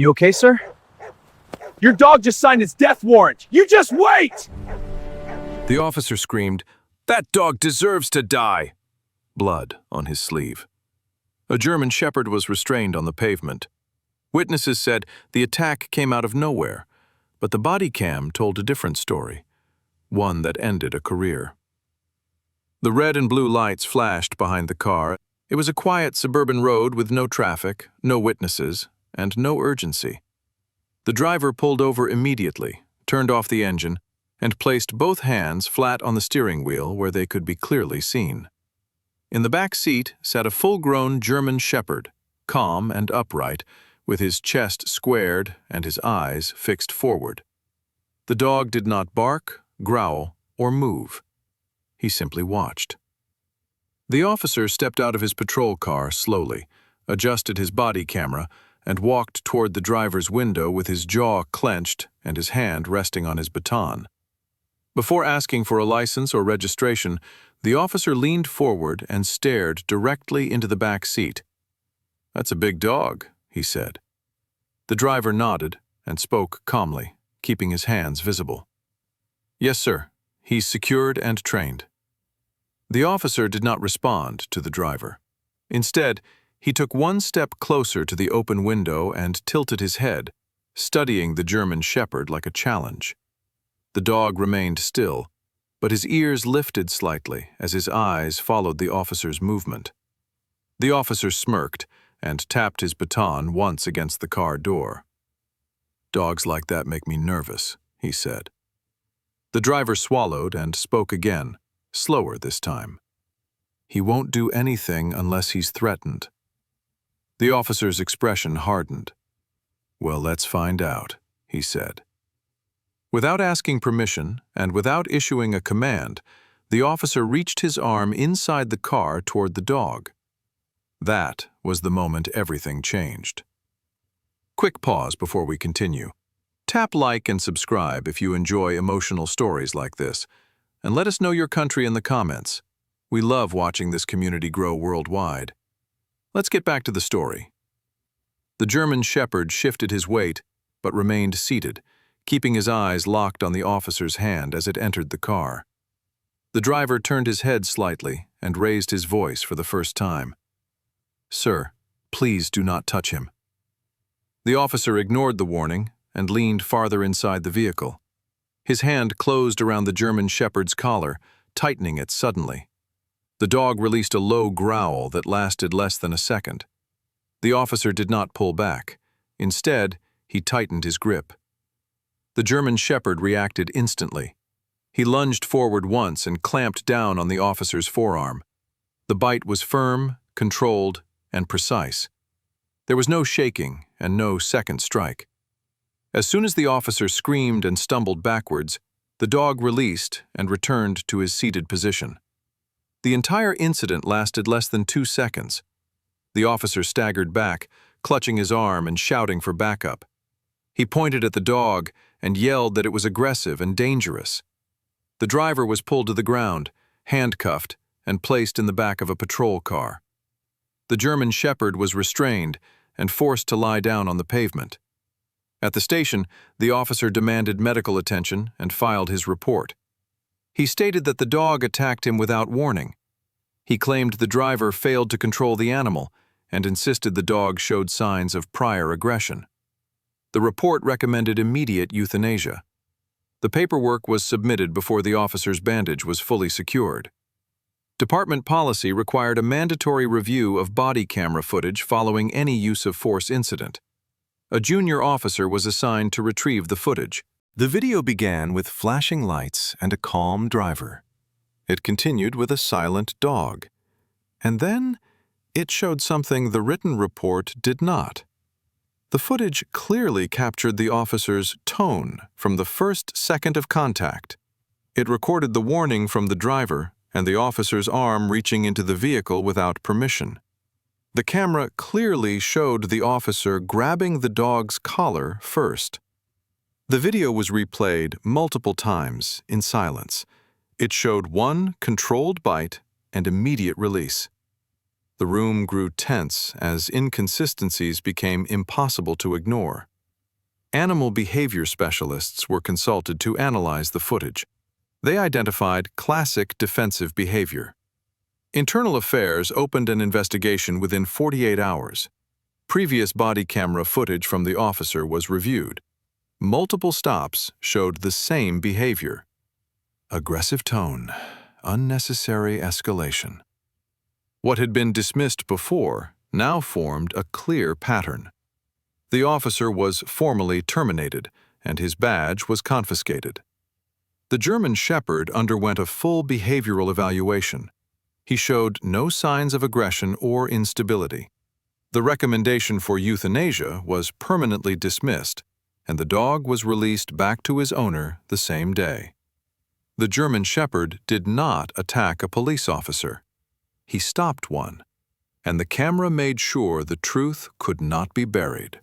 You okay, sir? Your dog just signed his death warrant! You just wait! The officer screamed, "That dog deserves to die!" Blood on his sleeve. A German shepherd was restrained on the pavement. Witnesses said the attack came out of nowhere, but the body cam told a different story, one that ended a career. The red and blue lights flashed behind the car. It was a quiet suburban road with no traffic, no witnesses, and no urgency. The driver pulled over immediately, turned off the engine, and placed both hands flat on the steering wheel where they could be clearly seen. In the back seat sat a full-grown German shepherd, calm and upright, with his chest squared and his eyes fixed forward. The dog did not bark, growl, or move. He simply watched. The officer stepped out of his patrol car slowly, adjusted his body camera, and walked toward the driver's window with his jaw clenched and his hand resting on his baton. Before asking for a license or registration, the officer leaned forward and stared directly into the back seat. "That's a big dog," he said. The driver nodded and spoke calmly, keeping his hands visible. "Yes, sir. He's secured and trained." The officer did not respond to the driver. Instead, he took one step closer to the open window and tilted his head, studying the German shepherd like a challenge. The dog remained still, but his ears lifted slightly as his eyes followed the officer's movement. The officer smirked and tapped his baton once against the car door. "Dogs like that make me nervous," he said. The driver swallowed and spoke again, slower this time. "He won't do anything unless he's threatened." The officer's expression hardened. "Well, let's find out," he said. Without asking permission and without issuing a command, the officer reached his arm inside the car toward the dog. That was the moment everything changed. Quick pause before we continue. Tap like and subscribe if you enjoy emotional stories like this, and let us know your country in the comments. We love watching this community grow worldwide. Let's get back to the story. The German shepherd shifted his weight, but remained seated, keeping his eyes locked on the officer's hand as it entered the car. The driver turned his head slightly and raised his voice for the first time. "Sir, please do not touch him." The officer ignored the warning and leaned farther inside the vehicle. His hand closed around the German shepherd's collar, tightening it suddenly. The dog released a low growl that lasted less than a second. The officer did not pull back. Instead, he tightened his grip. The German shepherd reacted instantly. He lunged forward once and clamped down on the officer's forearm. The bite was firm, controlled, and precise. There was no shaking and no second strike. As soon as the officer screamed and stumbled backwards, the dog released and returned to his seated position. The entire incident lasted less than 2 seconds. The officer staggered back, clutching his arm and shouting for backup. He pointed at the dog and yelled that it was aggressive and dangerous. The driver was pulled to the ground, handcuffed, and placed in the back of a patrol car. The German shepherd was restrained and forced to lie down on the pavement. At the station, the officer demanded medical attention and filed his report. He stated that the dog attacked him without warning. He claimed the driver failed to control the animal and insisted the dog showed signs of prior aggression. The report recommended immediate euthanasia. The paperwork was submitted before the officer's bandage was fully secured. Department policy required a mandatory review of body camera footage following any use of force incident. A junior officer was assigned to retrieve the footage. The video began with flashing lights and a calm driver. It continued with a silent dog. And then it showed something the written report did not. The footage clearly captured the officer's tone from the first second of contact. It recorded the warning from the driver and the officer's arm reaching into the vehicle without permission. The camera clearly showed the officer grabbing the dog's collar first. The video was replayed multiple times in silence. It showed one controlled bite and immediate release. The room grew tense as inconsistencies became impossible to ignore. Animal behavior specialists were consulted to analyze the footage. They identified classic defensive behavior. Internal Affairs opened an investigation within 48 hours. Previous body camera footage from the officer was reviewed. Multiple stops showed the same behavior. Aggressive tone, unnecessary escalation. What had been dismissed before now formed a clear pattern. The officer was formally terminated, and his badge was confiscated. The German Shepherd underwent a full behavioral evaluation. He showed no signs of aggression or instability. The recommendation for euthanasia was permanently dismissed, and the dog was released back to his owner the same day. The German Shepherd did not attack a police officer. He stopped one, and the camera made sure the truth could not be buried.